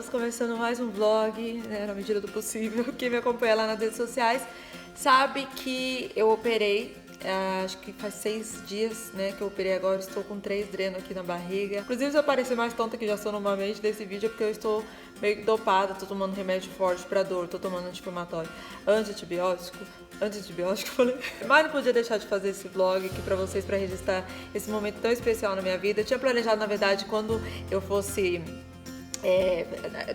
Estamos começando mais um vlog, né, na medida do possível. Quem me acompanha lá nas redes sociais sabe que eu operei, acho que faz 6 dias, né, que eu operei agora. Estou com 3 drenos aqui na barriga. Inclusive, se eu parecer mais tonta que já sou normalmente desse vídeo, é porque eu estou meio dopada, tô tomando remédio forte pra dor, tô tomando anti-inflamatório, antibiótico, falei. Mas não podia deixar de fazer esse vlog aqui pra vocês, pra registrar esse momento tão especial na minha vida. Eu tinha planejado, na verdade, quando eu fosse...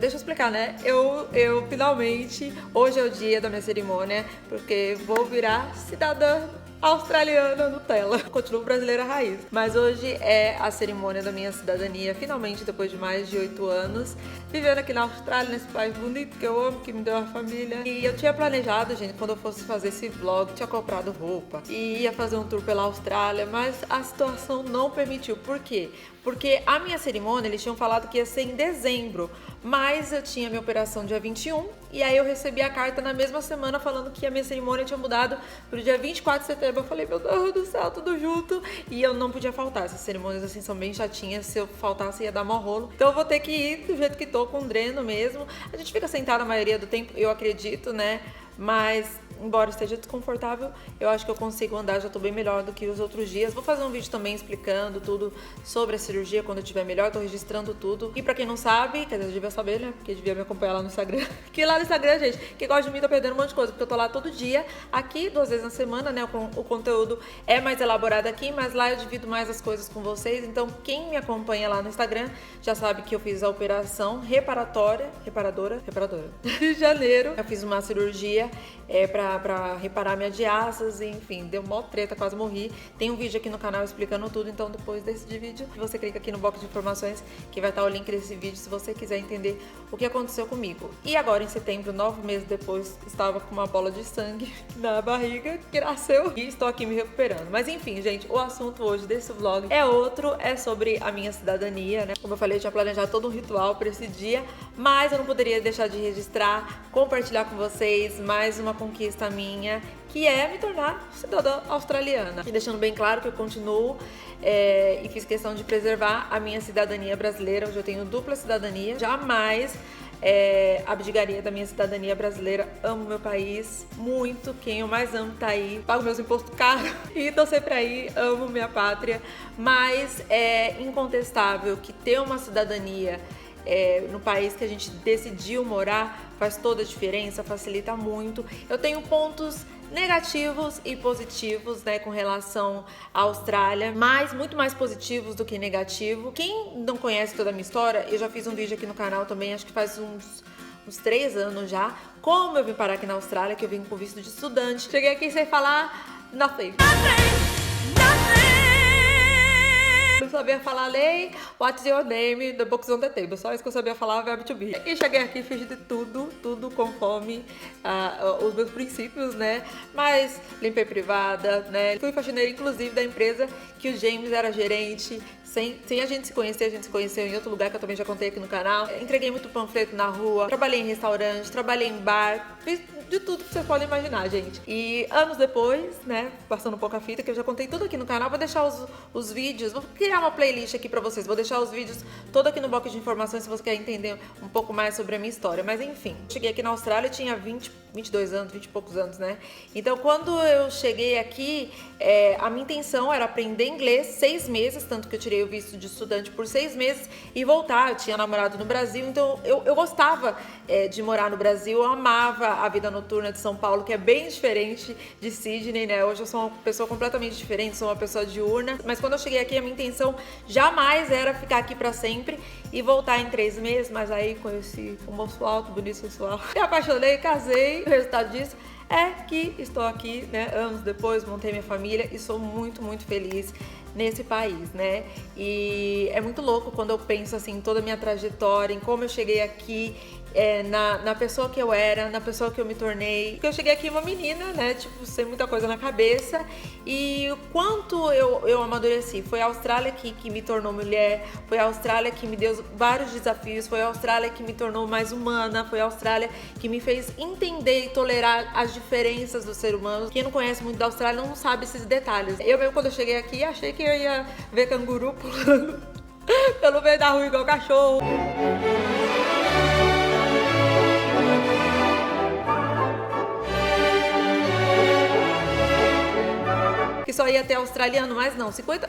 deixa eu explicar, né? Eu finalmente, hoje é o dia da minha cerimônia, porque vou virar cidadã australiana Nutella. Continuo brasileira raiz. Mas hoje é a cerimônia da minha cidadania, finalmente, depois de mais de 8 anos, vivendo aqui na Austrália, nesse país bonito que eu amo, que me deu uma família. E eu tinha planejado, gente, quando eu fosse fazer esse vlog, tinha comprado roupa e ia fazer um tour pela Austrália, mas a situação não permitiu. Por quê? Porque a minha cerimônia, eles tinham falado que ia ser em dezembro, mas eu tinha minha operação dia 21, e aí eu recebi a carta na mesma semana falando que a minha cerimônia tinha mudado pro dia 24 de setembro. Eu falei, meu Deus do céu, tudo junto, e eu não podia faltar. Essas cerimônias assim são bem chatinhas, se eu faltasse ia dar mó rolo. Então eu vou ter que ir do jeito que tô, com um dreno mesmo. A gente fica sentada a maioria do tempo, eu acredito, né? Mas, embora esteja desconfortável, eu acho que eu consigo andar, já tô bem melhor do que os outros dias. Vou fazer um vídeo também explicando tudo sobre a cirurgia quando eu estiver melhor, tô registrando tudo. E pra quem não sabe, quer dizer, devia saber, né? Porque devia me acompanhar lá no Instagram. Que lá no Instagram, gente, quem gosta de mim tá perdendo um monte de coisa, porque eu tô lá todo dia, aqui 2 vezes na semana, né? O conteúdo é mais elaborado aqui, mas lá eu divido mais as coisas com vocês. Então, quem me acompanha lá no Instagram já sabe que eu fiz a operação reparadora, de janeiro. Eu fiz uma cirurgia pra reparar minha diástase, enfim, deu mó treta, quase morri. Tem um vídeo aqui no canal explicando tudo, então depois desse vídeo você clica aqui no box de informações que vai estar o link desse vídeo se você quiser entender o que aconteceu comigo. E agora em setembro, 9 meses depois, estava com uma bola de sangue na barriga que nasceu e estou aqui me recuperando. Mas enfim, gente, o assunto hoje desse vlog é outro, é sobre a minha cidadania, né? Como eu falei, eu tinha planejado todo um ritual para esse dia, mas eu não poderia deixar de registrar, compartilhar com vocês mais uma conquista minha, que é me tornar cidadã australiana. E deixando bem claro que eu continuo e fiz questão de preservar a minha cidadania brasileira. Hoje eu tenho dupla cidadania, jamais abdicaria da minha cidadania brasileira. Amo meu país muito, quem eu mais amo tá aí, pago meus impostos caros e tô sempre aí, amo minha pátria, mas é incontestável que ter uma cidadania no país que a gente decidiu morar faz toda a diferença, facilita muito. Eu tenho pontos negativos e positivos, né, com relação à Austrália, mas muito mais positivos do que negativo. Quem não conhece toda a minha história, eu já fiz um vídeo aqui no canal também, acho que faz uns 3 anos já, como eu vim parar aqui na Austrália, que eu vim com visto de estudante. Cheguei aqui sem falar nothing. Não sabia falar lei, what's your name, the books on the table. Só isso que eu sabia falar, verbo to be. E cheguei aqui, fiz de tudo conforme os meus princípios, né? Mas limpei privada, né? Fui faxineira, inclusive, da empresa que o James era gerente. Sem a gente se conhecer, a gente se conheceu em outro lugar que eu também já contei aqui no canal. Entreguei muito panfleto na rua, trabalhei em restaurante, trabalhei em bar, fiz de tudo que vocês podem imaginar, gente. E anos depois, né, passando um pouco a fita, que eu já contei tudo aqui no canal, vou deixar os vídeos, vou criar uma playlist aqui pra vocês, vou deixar os vídeos todo aqui no box de informações se você quer entender um pouco mais sobre a minha história. Mas enfim, cheguei aqui na Austrália, eu tinha 22 anos, 20 e poucos anos, né? Então quando eu cheguei aqui, a minha intenção era aprender inglês 6 meses, tanto que eu tirei o visto de estudante por 6 meses e voltar. Eu tinha namorado no Brasil, então eu gostava de morar no Brasil, eu amava a vida noturna de São Paulo, que é bem diferente de Sydney, né? Hoje eu sou uma pessoa completamente diferente, sou uma pessoa diurna, mas quando eu cheguei aqui, a minha intenção jamais era ficar aqui pra sempre e voltar em 3 meses, mas aí conheci um moço alto, bonito, sensual, me apaixonei, casei. O resultado disso é que estou aqui, né, anos depois, montei minha família e sou muito, muito feliz nesse país, né? E é muito louco quando eu penso assim, em toda a minha trajetória, em como eu cheguei aqui, na pessoa que eu era, na pessoa que eu me tornei. Porque eu cheguei aqui uma menina, né, tipo, sem muita coisa na cabeça, e o quanto eu amadureci. Foi a Austrália que me tornou mulher, foi a Austrália que me deu vários desafios, foi a Austrália que me tornou mais humana, foi a Austrália que me fez entender e tolerar as diferenças do ser humano. Quem não conhece muito da Austrália não sabe esses detalhes. Eu mesmo, quando eu cheguei aqui, achei que eu ia ver canguru pulando pelo meio da rua igual cachorro. só ia ter australiano, mas não, 50,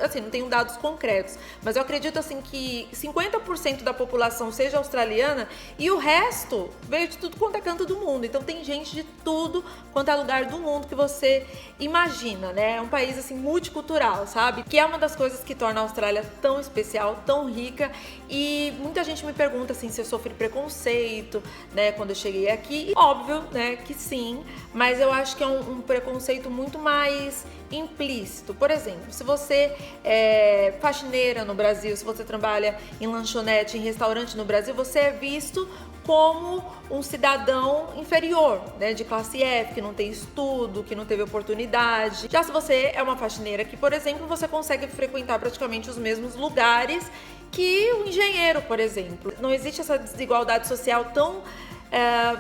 assim, não tenho dados concretos, mas eu acredito assim que 50% da população seja australiana e o resto veio de tudo quanto é canto do mundo. Então tem gente de tudo quanto é lugar do mundo que você imagina, né? É um país assim multicultural, sabe? Que é uma das coisas que torna a Austrália tão especial, tão rica. E muita gente me pergunta assim se eu sofri preconceito, né, quando eu cheguei aqui. E, óbvio, né, que sim, mas eu acho que é um preconceito muito mais implícito. Por exemplo, se você é faxineira no Brasil, se você trabalha em lanchonete, em restaurante no Brasil, você é visto como um cidadão inferior, né, de classe F, que não tem estudo, que não teve oportunidade. Já se você é uma faxineira que, por exemplo, você consegue frequentar praticamente os mesmos lugares que o engenheiro, por exemplo. Não existe essa desigualdade social tão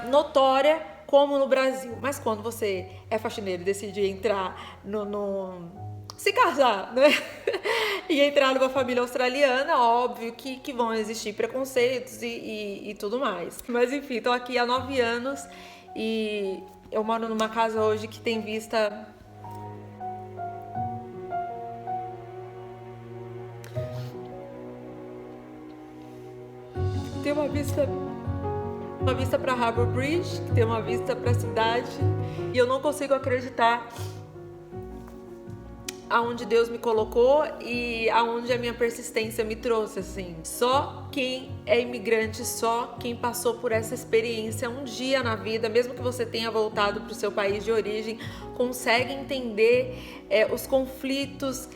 notória como no Brasil. Mas quando você é faxineiro e decide entrar se casar, né? E entrar numa família australiana, óbvio que vão existir preconceitos e tudo mais. Mas enfim, tô aqui há 9 anos e eu moro numa casa hoje que tem vista... Tem uma vista para Harbour Bridge, que tem uma vista para a cidade, e eu não consigo acreditar aonde Deus me colocou e aonde a minha persistência me trouxe, assim. Só quem é imigrante, só quem passou por essa experiência um dia na vida, mesmo que você tenha voltado para o seu país de origem, consegue entender os conflitos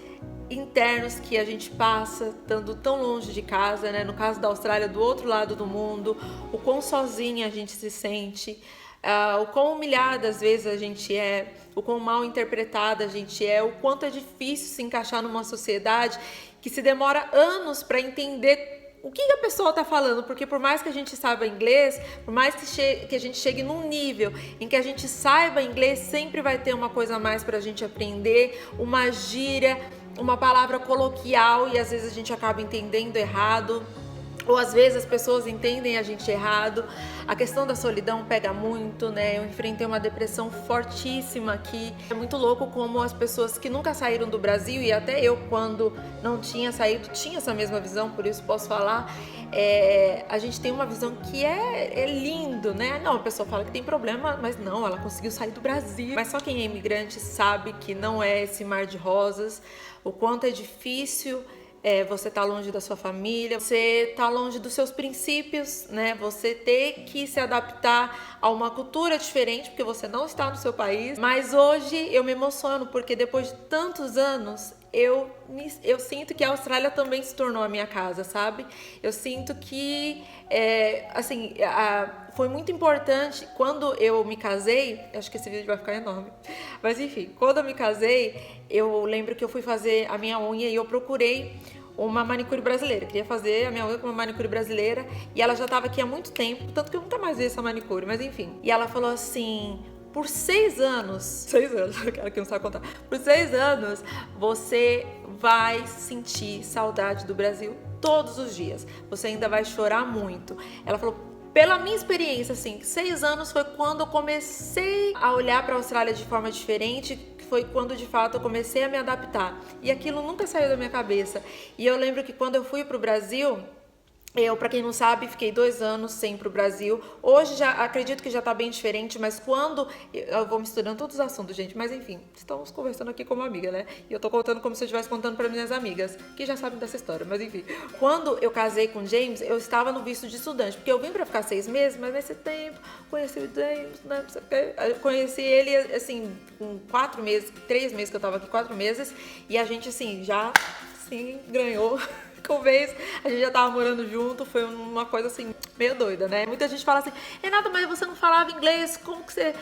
internos que a gente passa estando tão longe de casa, né? No caso da Austrália, do outro lado do mundo, o quão sozinha a gente se sente, o quão humilhada às vezes a gente é, o quão mal interpretada a gente é, o quanto é difícil se encaixar numa sociedade que se demora anos para entender o que a pessoa está falando, porque por mais que a gente saiba inglês, por mais que a gente chegue num nível em que a gente saiba inglês, sempre vai ter uma coisa a mais para a gente aprender, uma gíria, uma palavra coloquial, e às vezes a gente acaba entendendo errado, ou às vezes as pessoas entendem a gente errado. A questão da solidão pega muito, né? Eu enfrentei uma depressão fortíssima aqui. É muito louco como as pessoas que nunca saíram do Brasil, e até eu, quando não tinha saído, tinha essa mesma visão, por isso posso falar. A gente tem uma visão que é lindo, né? Não, a pessoa fala que tem problema, mas não, ela conseguiu sair do Brasil. Mas só quem é imigrante sabe que não é esse mar de rosas, o quanto é difícil você tá longe da sua família, você tá longe dos seus princípios, né? Você ter que se adaptar a uma cultura diferente, porque você não está no seu país. Mas hoje eu me emociono, porque depois de tantos anos, eu sinto que a Austrália também se tornou a minha casa, sabe? Eu sinto que, foi muito importante quando eu me casei. Acho que esse vídeo vai ficar enorme, mas enfim, quando eu me casei, eu lembro que eu fui fazer a minha unha e eu procurei uma manicure brasileira. Eu queria fazer a minha unha com uma manicure brasileira e ela já estava aqui há muito tempo, tanto que eu nunca mais vi essa manicure, mas enfim. E ela falou assim: por 6 anos, aquela que não sabe contar, por 6 anos você vai sentir saudade do Brasil todos os dias. Você ainda vai chorar muito. Ela falou, pela minha experiência, assim, 6 anos foi quando eu comecei a olhar para a Austrália de forma diferente, foi quando de fato eu comecei a me adaptar. E aquilo nunca saiu da minha cabeça. E eu lembro que quando eu fui para o Brasil, eu, para quem não sabe, fiquei 2 anos sem ir pro Brasil. Hoje já acredito que já tá bem diferente, mas quando... Eu vou misturando todos os assuntos, gente, mas enfim, estamos conversando aqui como amiga, né? E eu tô contando como se eu estivesse contando para minhas amigas, que já sabem dessa história, mas enfim. Quando eu casei com o James, eu estava no visto de estudante, porque eu vim para ficar 6 meses, mas nesse tempo conheci o James, né? Eu conheci ele, assim, com 4 meses, 3 meses que eu tava aqui, 4 meses, e a gente, assim, já, assim, ganhou... Com vez, a gente já tava morando junto, foi uma coisa assim, meio doida, né? Muita gente fala assim, Renata, mas você não falava inglês, como que você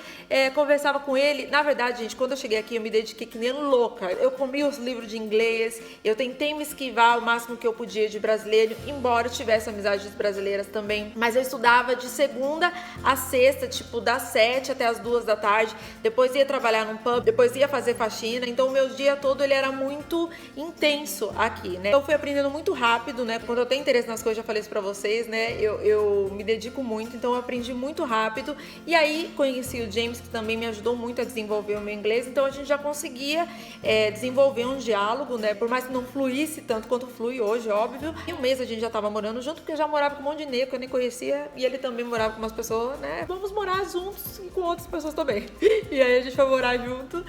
conversava com ele? Na verdade, gente, quando eu cheguei aqui, eu me dediquei que nem louca. Eu comi os livros de inglês, eu tentei me esquivar o máximo que eu podia de brasileiro, embora eu tivesse amizades brasileiras também. Mas eu estudava de segunda a sexta, tipo, das 7 até as 2 da tarde, depois ia trabalhar num pub, depois ia fazer faxina, então o meu dia todo ele era muito intenso aqui, né? Eu fui aprendendo muito muito rápido, né? Quando eu tenho interesse nas coisas, já falei isso pra vocês, né? Eu me dedico muito, então eu aprendi muito rápido. E aí conheci o James, que também me ajudou muito a desenvolver o meu inglês. Então a gente já conseguia desenvolver um diálogo, né? Por mais que não fluísse tanto quanto flui hoje, óbvio. Em um mês a gente já tava morando junto, porque eu já morava com um monte de negro que eu nem conhecia. E ele também morava com umas pessoas, né? Vamos morar juntos e com outras pessoas também. E aí a gente foi morar junto.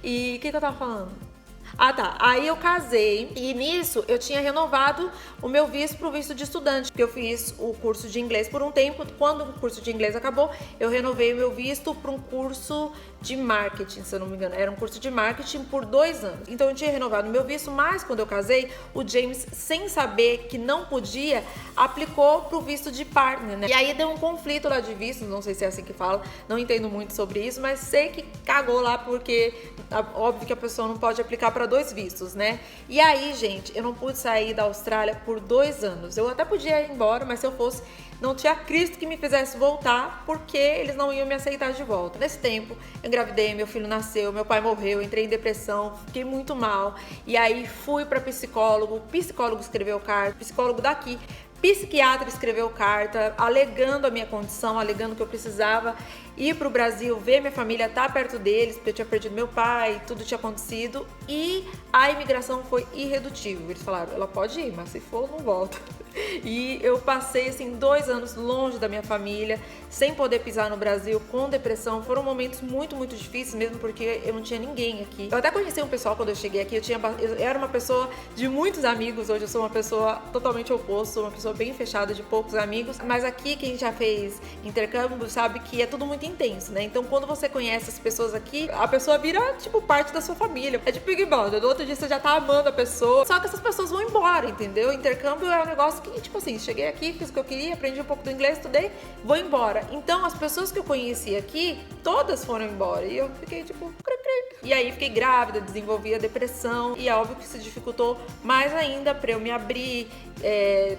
E o que eu tava falando? Ah, tá. Aí eu casei e nisso eu tinha renovado o meu visto pro visto de estudante, porque eu fiz o curso de inglês por um tempo. Quando o curso de inglês acabou, eu renovei o meu visto para um curso de marketing, se eu não me engano. Era um curso de marketing por 2 anos. Então eu tinha renovado o meu visto, mas quando eu casei, o James, sem saber que não podia, aplicou pro visto de partner, né? E aí deu um conflito lá de vistos, não sei se é assim que fala, não entendo muito sobre isso, mas sei que cagou lá porque óbvio que a pessoa não pode aplicar para 2 vistos, né? E aí, gente, eu não pude sair da Austrália por 2 anos. Eu até podia ir embora, mas se eu fosse, não tinha Cristo que me fizesse voltar, porque eles não iam me aceitar de volta. Nesse tempo, eu engravidei, meu filho nasceu, meu pai morreu, entrei em depressão, fiquei muito mal. E aí fui para psicólogo, o psicólogo escreveu carta, psicólogo daqui, psiquiatra escreveu carta, alegando a minha condição, alegando que eu precisava ir para o Brasil, ver minha família, estar perto deles, porque eu tinha perdido meu pai, tudo tinha acontecido. E a imigração foi irredutível. Eles falaram, ela pode ir, mas se for, não volta. E eu passei, assim, 2 anos longe da minha família, sem poder pisar no Brasil, com depressão. Foram momentos muito, muito difíceis, mesmo porque eu não tinha ninguém aqui. Eu até conheci um pessoal quando eu cheguei aqui, eu era uma pessoa de muitos amigos, hoje eu sou uma pessoa totalmente oposta, sou uma pessoa bem fechada, de poucos amigos. Mas aqui, quem já fez intercâmbio sabe que é tudo muito intenso, né? Então, quando você conhece as pessoas aqui, a pessoa vira, tipo, parte da sua família. É tipo Big Brother, no outro dia você já tá amando a pessoa, só que essas pessoas vão embora, entendeu? Intercâmbio é um negócio que, tipo assim, cheguei aqui, fiz o que eu queria, aprendi um pouco do inglês, estudei, vou embora. Então, as pessoas que eu conheci aqui, todas foram embora. E eu fiquei, tipo, e aí fiquei grávida, desenvolvi a depressão. E é óbvio que isso dificultou mais ainda pra eu me abrir,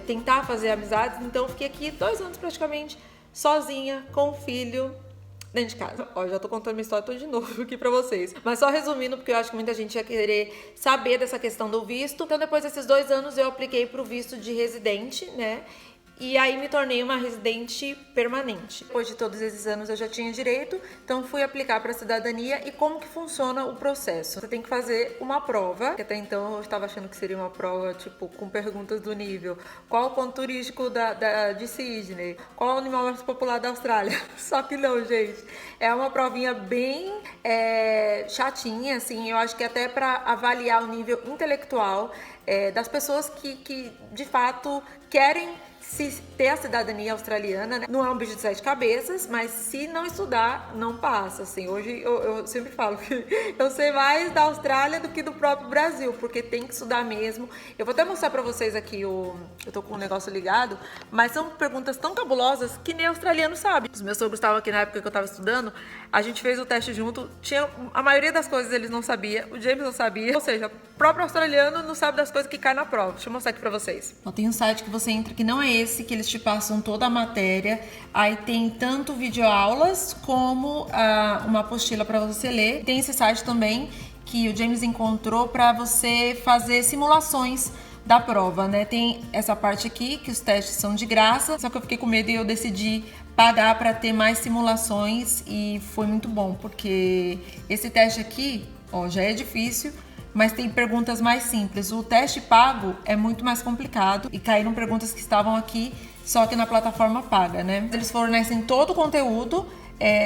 tentar fazer amizades. Então, eu fiquei aqui 2 anos praticamente, sozinha, com o filho, dentro de casa. Ó, já tô contando minha história toda de novo aqui pra vocês. Mas só resumindo, porque eu acho que muita gente ia querer saber dessa questão do visto. Então, depois desses 2 anos, eu apliquei pro visto de residente, né? E aí me tornei uma residente permanente. Depois de todos esses anos eu já tinha direito, então fui aplicar para a cidadania. E como que funciona o processo? Você tem que fazer uma prova, que até então eu estava achando que seria uma prova tipo com perguntas do nível: qual o ponto turístico de Sydney? Qual o animal mais popular da Austrália? Só que não, gente. É uma provinha bem chatinha, assim. Eu acho que até para avaliar o nível intelectual das pessoas que de fato querem se ter a cidadania australiana, né? Não é um bicho de 7 cabeças, mas se não estudar, não passa, assim. Hoje eu sempre falo que eu sei mais da Austrália do que do próprio Brasil, porque tem que estudar mesmo. Eu vou até mostrar pra vocês aqui, eu tô com um negócio ligado, mas são perguntas tão cabulosas que nem australiano sabe. Os meus sogros estavam aqui na época que eu tava estudando, a gente fez o teste junto, a maioria das coisas eles não sabia, o James não sabia, ou seja, o próprio australiano não sabe das coisas que caem na prova. Deixa eu mostrar aqui pra vocês. Ó, tem um site que você entra que não é esse, que eles te passam toda a matéria. Aí tem tanto videoaulas como uma apostila para você ler. Tem esse site também que o James encontrou para você fazer simulações da prova, né? Tem essa parte aqui que os testes são de graça, só que eu fiquei com medo e eu decidi pagar para ter mais simulações e foi muito bom, porque esse teste aqui, ó, já é difícil, mas tem perguntas mais simples. O teste pago é muito mais complicado e caíram perguntas que estavam aqui, só que na plataforma paga, né? Eles fornecem todo o conteúdo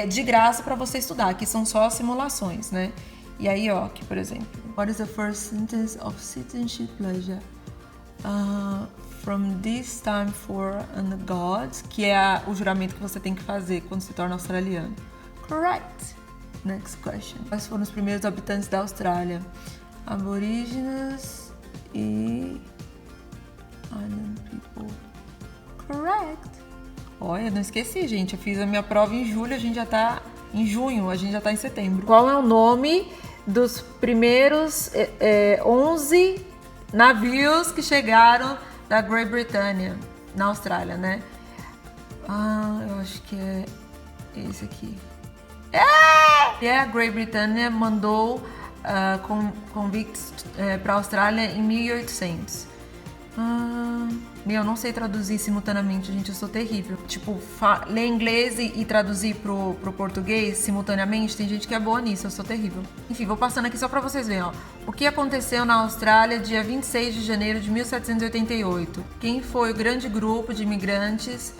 de graça para você estudar, que são só simulações, né? E aí, ó, aqui, por exemplo. What is the first sentence of citizenship pleasure? From this time for and God, que é o juramento que você tem que fazer quando se torna australiano. Correct. Next question. Quais foram os primeiros habitantes da Austrália? Aborígenes e Island people. Correct. Olha, não esqueci, gente. Eu fiz a minha prova em julho, a gente já tá em junho, a gente já tá em setembro. Qual é o nome dos primeiros 11 navios que chegaram da Grã-Bretanha na Austrália, né? Eu acho que é esse aqui. A Grã-Bretanha mandou convictos para a Austrália em 1800. Meu, eu não sei traduzir simultaneamente, gente, eu sou terrível. Tipo, ler inglês e traduzir pro português simultaneamente, tem gente que é boa nisso, eu sou terrível. Enfim, vou passando aqui só pra vocês verem, ó. O que aconteceu na Austrália dia 26 de janeiro de 1788? Quem foi o grande grupo de imigrantes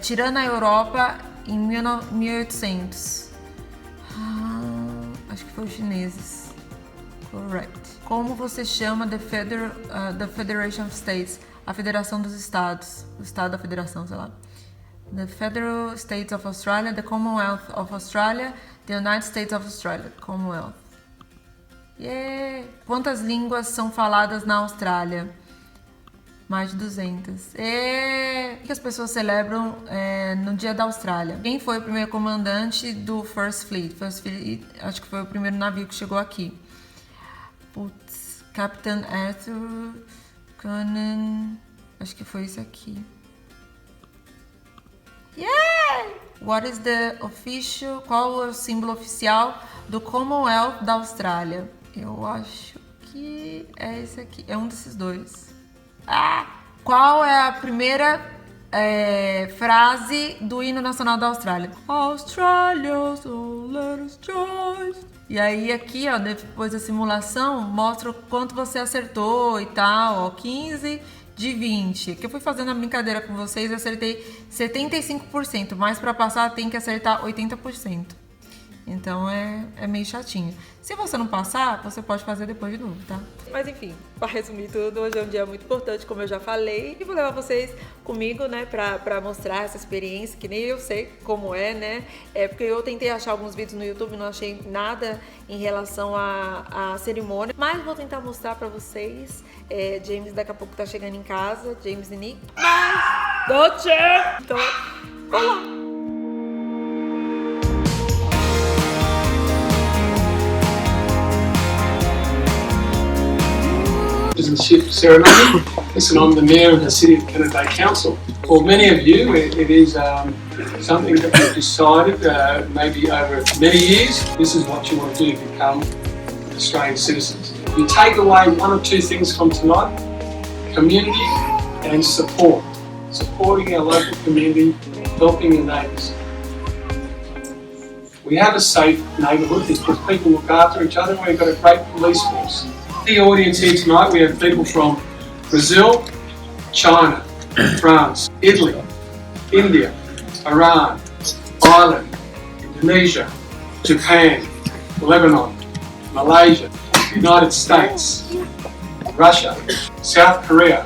tirando a Europa em 1800? Acho que foi os chineses. Correct. Como você chama the Federation of States? A Federação dos Estados. O Estado da Federação, sei lá. The Federal States of Australia, the Commonwealth of Australia, the United States of Australia. Commonwealth. Yeah! Quantas línguas são faladas na Austrália? Mais de 200. O que as pessoas celebram no Dia da Austrália? Quem foi o primeiro comandante do First Fleet? First Fleet, acho que foi o primeiro navio que chegou aqui. Putz, Captain Arthur Conan, acho que foi esse aqui. Yeah! What is the official, qual é o símbolo oficial do Commonwealth da Austrália? Eu acho que é esse aqui, é um desses dois. Qual é a primeira frase do hino nacional da Austrália? Australia, so let us join. E aí aqui, ó, depois da simulação, mostra o quanto você acertou e tal, ó, 15 de 20. Que eu fui fazendo a brincadeira com vocês, eu acertei 75%, mas para passar tem que acertar 80%. Então é meio chatinho. Se você não passar, você pode fazer depois de novo, tá? Mas enfim, para resumir tudo, hoje é um dia muito importante, como eu já falei, e vou levar vocês comigo, né, pra mostrar essa experiência, que nem eu sei como é, né? Porque eu tentei achar alguns vídeos no YouTube, não achei nada em relação à cerimônia, mas vou tentar mostrar pra vocês. James daqui a pouco tá chegando em casa, James e Nick. Mas, Doce! Então, vamos lá! Citizenship ceremony. Listen, I'm the Mayor of the City of Canada Bay Council. For many of you, it is something that we've decided maybe over many years. This is what you want to do, become Australian citizens. You take away one or two things from tonight: community and support. Supporting our local community, helping your neighbours. We have a safe neighbourhood because people look after each other, and we've got a great police force. The audience here tonight, we have people from Brazil, China, France, Italy, India, Iran, Ireland, Indonesia, Japan, Lebanon, Malaysia, United States, Russia, South Korea,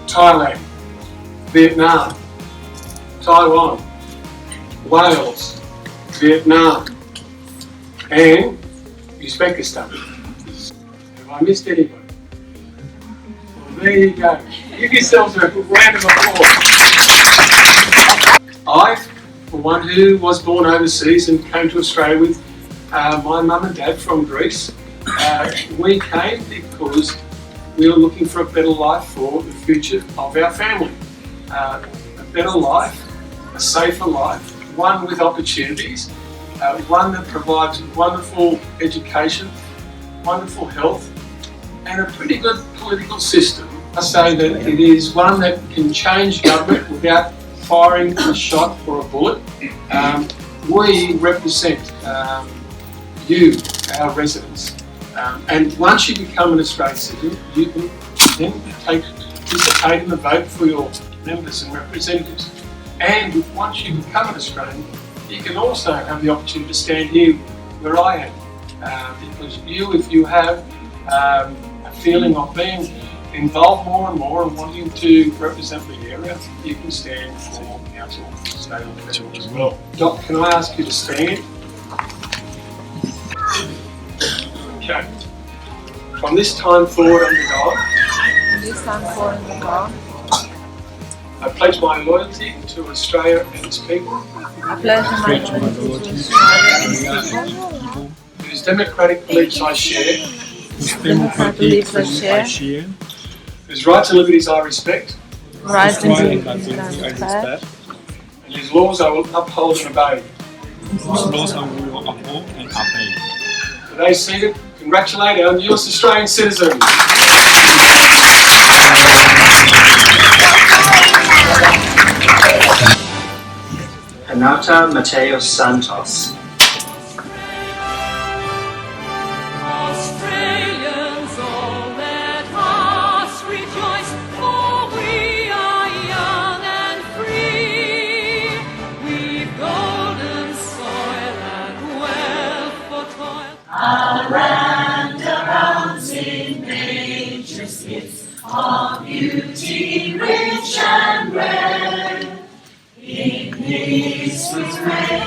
Thailand, Vietnam, Taiwan, Wales, Vietnam, and Uzbekistan. I missed anybody? Well, there you go. Give yourselves a round of applause. I, for one who was born overseas and came to Australia with my mum and dad from Greece, we came because we were looking for a better life for the future of our family. A better life, a safer life, one with opportunities, one that provides wonderful education, wonderful health, and a pretty good political system. I say that it is one that can change government without firing a shot or a bullet. We represent you, our residents. And once you become an Australian citizen, you can then participate in the vote for your members and representatives. And once you become an Australian, you can also have the opportunity to stand here where I am. Because if you have a feeling of being involved more and more and wanting to represent the area, you can stand for council, state and federal as well. Doc, can I ask you to stand? Okay. From this time forward under God, I pledge my loyalty to Australia and its people. I pledge my loyalty to Australia and its people. Whose democratic beliefs I share. Whose rights and liberties I respect. And whose laws I will uphold and obey. Today seated, congratulate our newest Australian citizens. Renata Mateos Santos. Australians, all let us rejoice, for we are young and free. We've golden soil and wealth for toil. Our land abounds in nature's gifts of beauty rich and rare. In this sweet rain